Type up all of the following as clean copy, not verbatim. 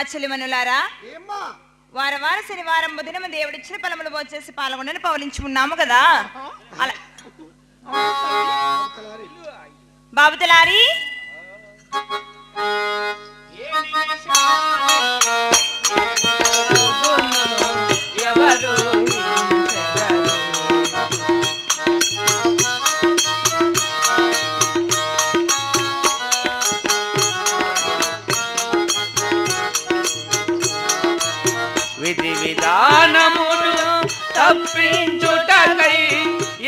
చెలిమనులారా వారం శనివారం ఉదయం దేవుడిచ్చిన ఫలములు వచ్చేసి పాల్గొనని పౌలించుకున్నాము కదా అలా బాబు తెలారి విధి విధానములు తప్పించుటకై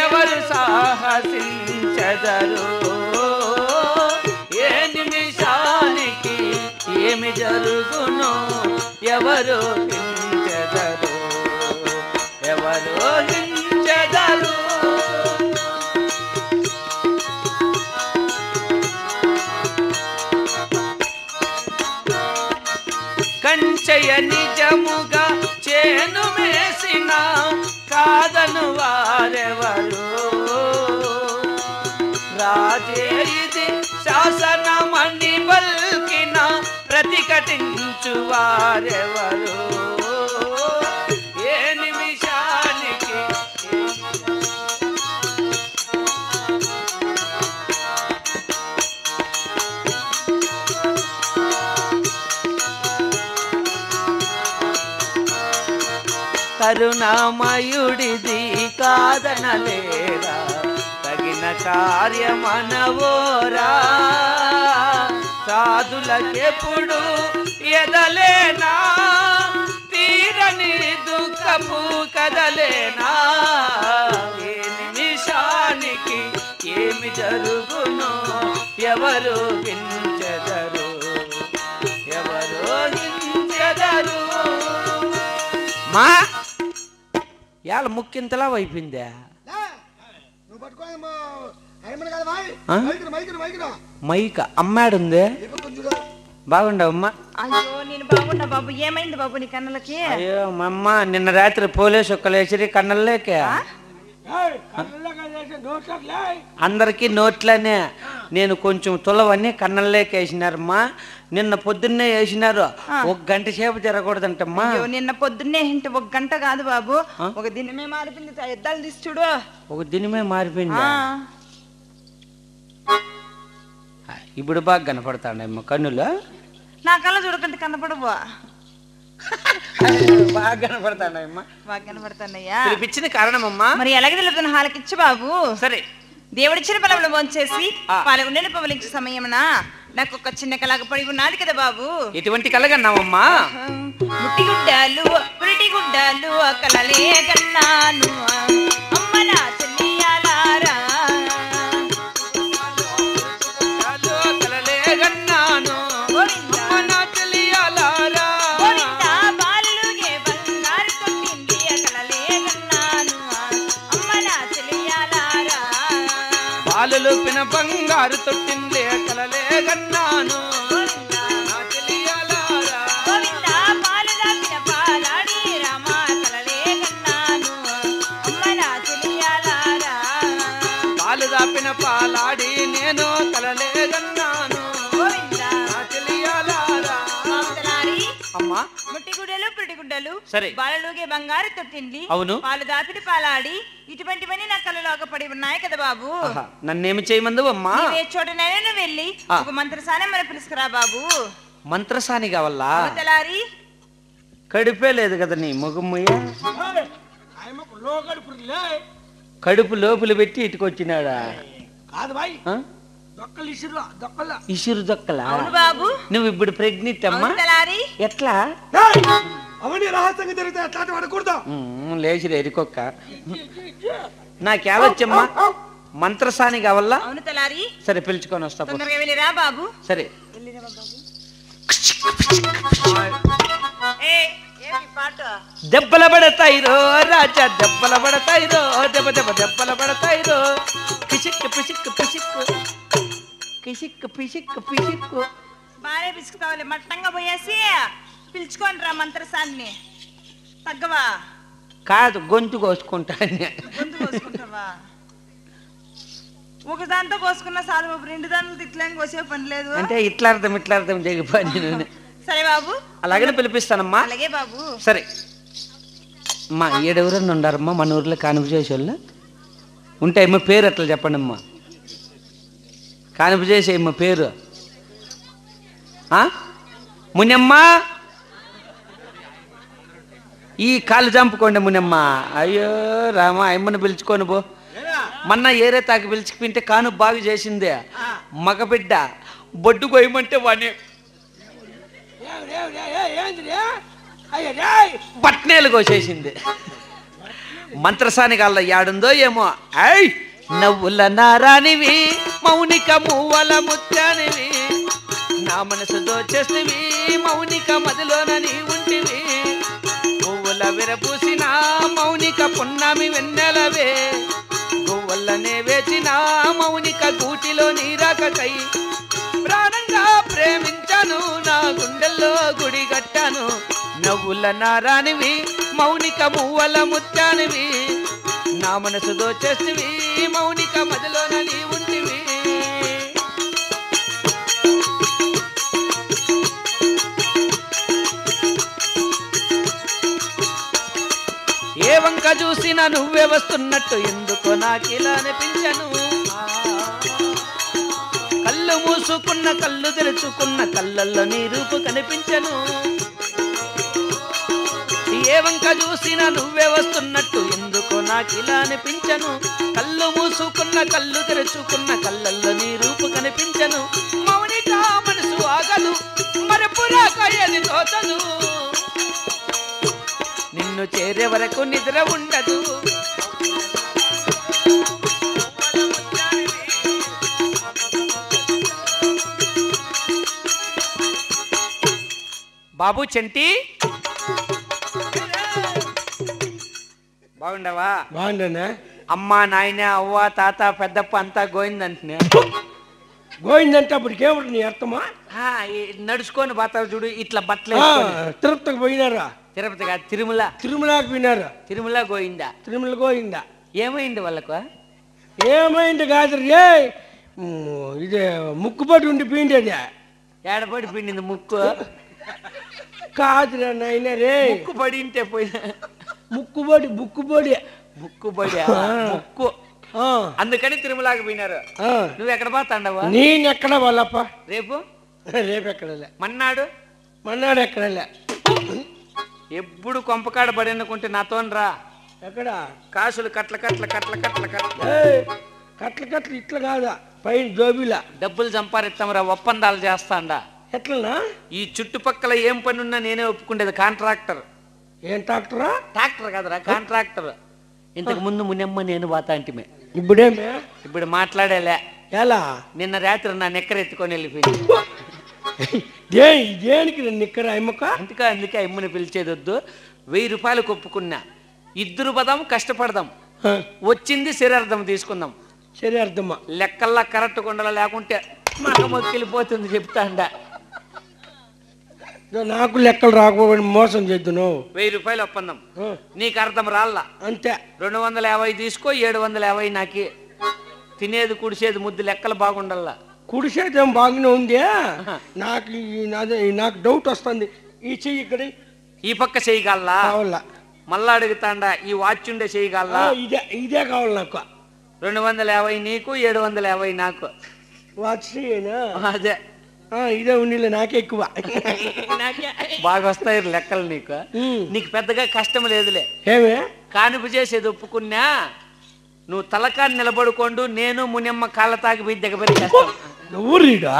ఎవరు సాహసించదరు ఏ నిమిషానికి ఏమి జరుగునో ఎవరు హించెదరు ఎవరు హించెదరు కంచెయ నిజముగా చేను మేసిన కాదను వారెవరు రాజే ఇది శాసనమని పల్కిన ప్రతిఘటించు వారెవరు ఏ నిమిషానికి కరుణామయుడిది కాదనలేరా తగిన కార్యమనవోరా సాధులకెప్పుడు ఎదలేనా తీరని దుఃఖపు కదలేనా ఏ నిమిషానికి ఏమి జరుగునో ఎవరు హించెదరు ఎవరు హించెదరు మా ఇవాళ ముక్కింతలా అయిపోయిందా మైక అమ్మాడుంది బాగుండవమ్మా అయ్యో నేను బాగున్నా బాబు ఏమైంది బాబు నీ కన్నులకి అయ్యో మా అమ్మ నిన్న రాత్రి పోలీసు ఒక్కలేసి కన్నుల్లేకే అందరికీ నోట్లనే నేను కొంచెం తులవన్నీ కన్నల్లేకేసినారమ్మా నిన్న పొద్దున్నే వేసినారు ఒక గంట సేపు జరగకూడదంటమ్మా నిన్న పొద్దున్నే ఏంటి ఒక గంట కాదు బాబు ఒక దినమే మారిపోయింది ఎద్దాలు తీసి చూడు ఒక దినమే మారిపోయింది ఇప్పుడు బాగా కనపడతాడమ్మా కన్నులు నా కళ్ళ చూడకంటే కనపడవు బాగా కనపడతాడమ్మా బాగా కనపడతానయ్యా పిలిపించిన కారణమమ్మా మరి ఎలాగ తెలుపుతున్న హాలకిచ్చు బాబు సరే దేవుడిచ్చిన పొలంలో భోంచేసి పాల్గొండని పవలించే సమయమున నాకు ఒక చిన్న కళగ పడి ఉన్నది కదా బాబు ఎటువంటి కలగన్నావమ్మా ముట్టి గుడ్డాలు పురిటి గుడ్డాలు కలలే కన్నాను అమ్మ నా చెల్లియాలారా కలలే కన్నాను అమ్మ నా చెల్లియాలారా బాలుగే బంగారు తొట్టింది కలలే కన్నాను అమ్మ నా చెల్లియాలారా బాలులు పిన బంగారు తొట్టింది కలలే కన్నాను పాలు దాపిన పాలాడి నేను కలలే కన్నాను అమ్మా ముట్టి గుడ్డలు పుట్టి గుడ్డలు సరే బాలలుగే బంగారు తొట్టింది అవును పాలు దాపిడి పాలాడి ఇటువంటివన్నీ నా కళ్ళలోగా పడి ఉన్నాయి కదా బాబు నన్నేమి చేయమందు అమ్మా ఏ చోటనైనా వెళ్ళి ఒక మంత్రసాని మన పిలుసుకురా బాబు మంత్రసాని కావాలా తెలారి కడుపే లేదు కదా నీ మొగమ్మయ్య కడుపు లోపల పెట్టి ఇటుకొచ్చినాడా ఇసురు దొక్కలా బాబు నువ్వు ఇప్పుడు ప్రెగ్నెంట్ అమ్మా ఎట్లా లేచి ఎరికొక్క నాకేవచ్చమ్మా మంత్రసాని కావాలా సరే పిలుచుకొని వస్తా బాబు సరే దెబ్బల పడతాయి రో రాజా దెబ్బల పడతాయి రో దెబ్బ దెబ్బ దెబ్బల పడతాయిరో పిసిక్కు పిసిక్కు పిసిక్కు పిసిక్కు పిసిక్కు పిసిక్కు. బాగానే పిసుకుతావులే, మట్టంగా పోయేసి పిలుచుకొని రా మంత్రసాన్ని. తగ్గవా? కాదు, గొంతు కోసుకుంటా. గొంతు కోసుకుంటావా? ఒక దాంతో కోసుకున్నా చాలు బాబు, 2 దాంట్లో ఇట్లా కోసే పని లేదు. అంటే ఇట్లా అర్థం జగిపోయి. సరే బాబు, అలాగనే పిలిపిస్తానమ్మా. అలాగే బాబు. సరే అమ్మా, ఏడెవరన్నా ఉండారమ్మా మన ఊర్లో కానుపు చేసే వాళ్ళు ఉంటే అమ్మ పేరు అట్లా చెప్పండి అమ్మా. కానుపు చేసే అమ్మ పేరు మునియమ్మ. ఈ కాళ్ళు చంపుకోండి మునియమ్మ. అయ్యో రామ, అమ్మని పిలుచుకొని పో. మొన్న ఏరే తాకి పిలిచిపోయింటే కానుపు బాగా చేసిందే. మగబిడ్డ బొడ్డు కొయ్యమంటే వాడిని బట్నేలు కోసేసింది. మంత్రసాని కాళ్ళ యాడుందో ఏమో. ఐ నవ్వుల నారానివి, మౌనిక మూవల ముత్యానివి, నా మనసు దోచేస్తివి, మౌనిక మదిలోన నీ ఉంటివి, పువ్వుల విరపూసిన మౌనిక పున్నమి వెన్నెలవే, పువ్వులనే వేచిన మౌనిక గూటిలో నీరాకై ప్రాణంగా ప్రేమించాను, నా గుండెల్లో గుడి కట్టాను. నవ్వుల నారానివి, మౌనిక మువ్వల ముత్యానివి, నా మనసు దోచేస్తివి, మౌనిక మదిలోన నీ ఉంటివి. ఏ వంక చూసినా నువ్వే వస్తున్నట్టు ఎందుకో నాకిలా అనిపించను. కళ్ళు మూసుకున్న కళ్ళు తెరుచుకున్న కళ్ళల్లో నీ రూపు కనిపించను. ఏ వంక చూసినా నువ్వే వస్తున్నట్టు ఎందుకో నాకిలా అనిపించను. కళ్ళు మూసుకున్న కళ్ళు తెరుచుకున్న కళ్ళల్లో నీ రూపు కనిపించను. మౌనిక మనసు ఆగదు, మరపురాక ఏది తోచదు, నిన్ను చేరే వరకు నిద్ర ఉండదు. బాబు చంటి, బాగుండవా? బాగుండనా? అమ్మ నాయన అవ్వ తాత పెద్దప్ప అంతా గోయిందంటే. గోయిందంటే అప్పటికేమిటి నీ అర్థమా? నడుచుకొని పోతావు చూడు, ఇట్లా బట్టలు తిరుపతికి పోయినారా? తిరుపతి కాదు, తిరుమల. తిరుమలకి పోయినారా? తిరుమల గోయిందా? తిరుమల గోయిందా? ఏమైంది వాళ్ళకు? ఏమైంది కాదు రే, ఇదే ముక్కుపడి ఉండి పోయింది. ఏడపడి పిండింది ముక్కు? కాదురా నాయన రే, ముక్కు పడి ఉంటే పోయినా. ముక్కుబడి ముక్కుబడి ముక్కుబడి ముక్కు, అందుకని తిరుమలకి పోయినారు. నువ్వు ఎక్కడ పోతాండవా? నేను ఎక్కడ వాళ్ళప్ప. రేపు రేపు ఎక్కడలే. మన్నాడు ఎక్కడలే. ఎప్పుడు కొంపకాడ పడి అనుకుంటే నాతో రా. ఎక్కడ కాసులు కట్ల కట్ల కట్ల కట్ల కట్ల కట్ల కట్ల ఇట్లా కాదా, పైన జోబీలా డబ్బులు సంపాదిస్తాంరా, ఒప్పందాలు చేస్తాండా. ఎట్లనా? ఈ చుట్టుపక్కల ఏం పని ఉన్నా నేనే ఒప్పుకుండేది. కాంట్రాక్టర్. ఏం ట్రాక్టరా? ట్రాక్టర్ కదరా, కాంట్రాక్టర్. ఇంతకు ముందు మునియమ్మ నేను పోతా అంటిమే. ఇప్పుడేమే? ఇప్పుడు మాట్లాడేలే. ఎలా? నిన్న రాత్రి నా నెక్కర ఎత్తుకొని వెళ్ళిపోయింది. దేనికి నిక్కర అమ్మక? అందుకే అమ్మని పిలిచేది వద్దు. 1000 రూపాయలు ఒప్పుకున్నా. ఇద్దరు పదాం, కష్టపడదాం, వచ్చింది శరీరార్థం తీసుకుందాం. శరీరార్థమా? లెక్కల్లా కరెక్ట్ కొండలా, లేకుంటే మాట మొక్కిలిపోతుంది చెప్తాండా. నాకు లెక్కలు రాకపోయి మోసం చేద్దును. 1000 రూపాయలు ఒప్పందం. నీకు అర్థం రాళ్ళ అంతే. 250 తీసుకో, 750 నాకి. తినేది కుడిసేది ముద్దు లెక్కలు బాగుండల్లా. కుడిసేది ఏం బాగానే ఉంది. నాకు డౌట్ వస్తుంది. ఈ చెయ్యి ఇక్కడ ఈ పక్క చేయగలలా? కావాలా? మళ్ళా అడుగుతాండా, ఈ వాచ్ ఉండే చేయగలలా? ఇదే కావాలి నాకు. 250 నీకు, 750 నాకు. వాచ్ చెయ్యనా? అదే ఇదే ఉండిలే, నాకే ఎక్కువ. బాగా వస్తాయి లెక్కలు నీకు. నీకు పెద్దగా కష్టం లేదులే. ఏమే కానుపు చేసేది ఒప్పుకున్నా. నువ్వు తలకాన్ని నిలబడుకోండు, నేను మునియమ్మ కాళ్ళ తాగిపోయి దిగబెట్టేస్తాను. ఊరిడా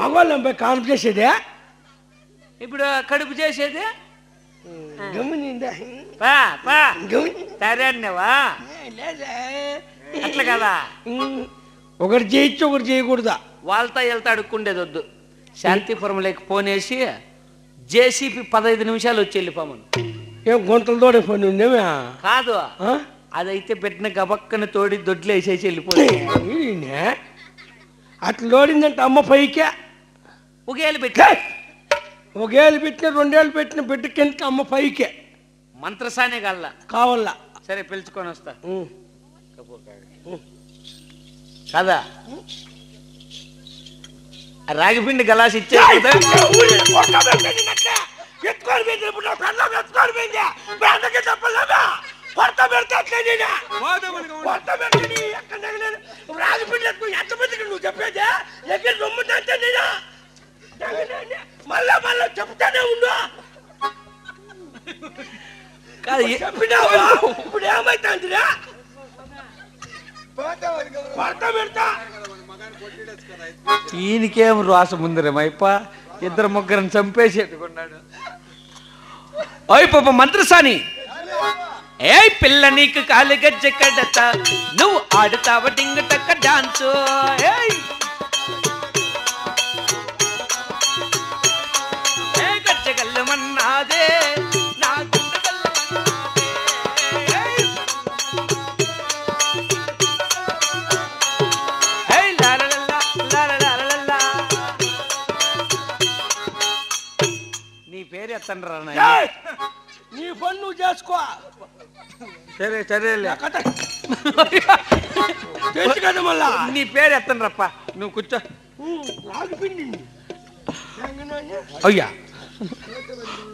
మగవాళ్ళం పోయి కానుపు చేసేదే? ఇప్పుడు కడుపు చేసేది తయారన్నావా? అట్లా కదా, ఒకటి చేయొచ్చు ఒకటి చేయకూడదా? వాళ్ళతో వెళ్తా అడుక్కుండేది వద్దు. శాంతిపురంలోకి పోనేసి జేసీపీ 15 నిమిషాలు వచ్చి వెళ్ళిపోమను. ఏం గుంతలు తోడే పని ఉందేమే? కాదు, అదైతే పెట్టిన గబక్కన తోడి దొడ్లు వేసేసి వెళ్ళిపోయింది. ఈయనే అట్లా లోడిందంటే అమ్మ పైకే ఒకేళ్ళు పెట్టి ఒకేళ్ళు పెట్టిన 2 ఏళ్ళు పెట్టిన బిడ్డ కిందకి అమ్మ పైకే మంత్రసానే కల్లా కావాలా. సరే పిలుచుకొని వస్తా కదా. రాగిపిండి గలాస్ ఇచ్చే నువ్వు చెప్పేది ఎక్కడ రొమ్ముంటే మళ్ళా మళ్ళా చెప్తానే ఉండు. చెప్పినావా ఇప్పుడు ఏమైతుందిరా? ఈయనకేం రాసం ఉందిరే మైప, 2-3 చంపేసేట్టుకున్నాడు. ఓయ్ పాప మంత్రసాని, ఏ పిల్ల నీకు కాలి గజ్జ కడతా, నువ్వు ఆడుతావ డింగ టక్క డాన్స్. ఏ గజ్జ గల్లమన్నాదే నా గుండె గల్లమన్నాదే. నీ పేరు ఎత్తండ్రా నీ పని నువ్వు చేసుకో. సరే సరేలే తెలుసు కదా మళ్ళా. నీ పేరు ఎత్తండి రప్ప, నువ్వు కూర్చో. రాగిపిండి అయ్యా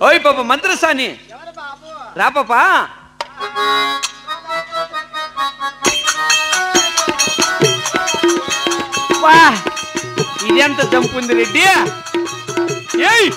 ఓయ్ పాప మంత్రసాని రా పాపా. ఇదెంత జంపుంది రెడ్డి. ఏయ్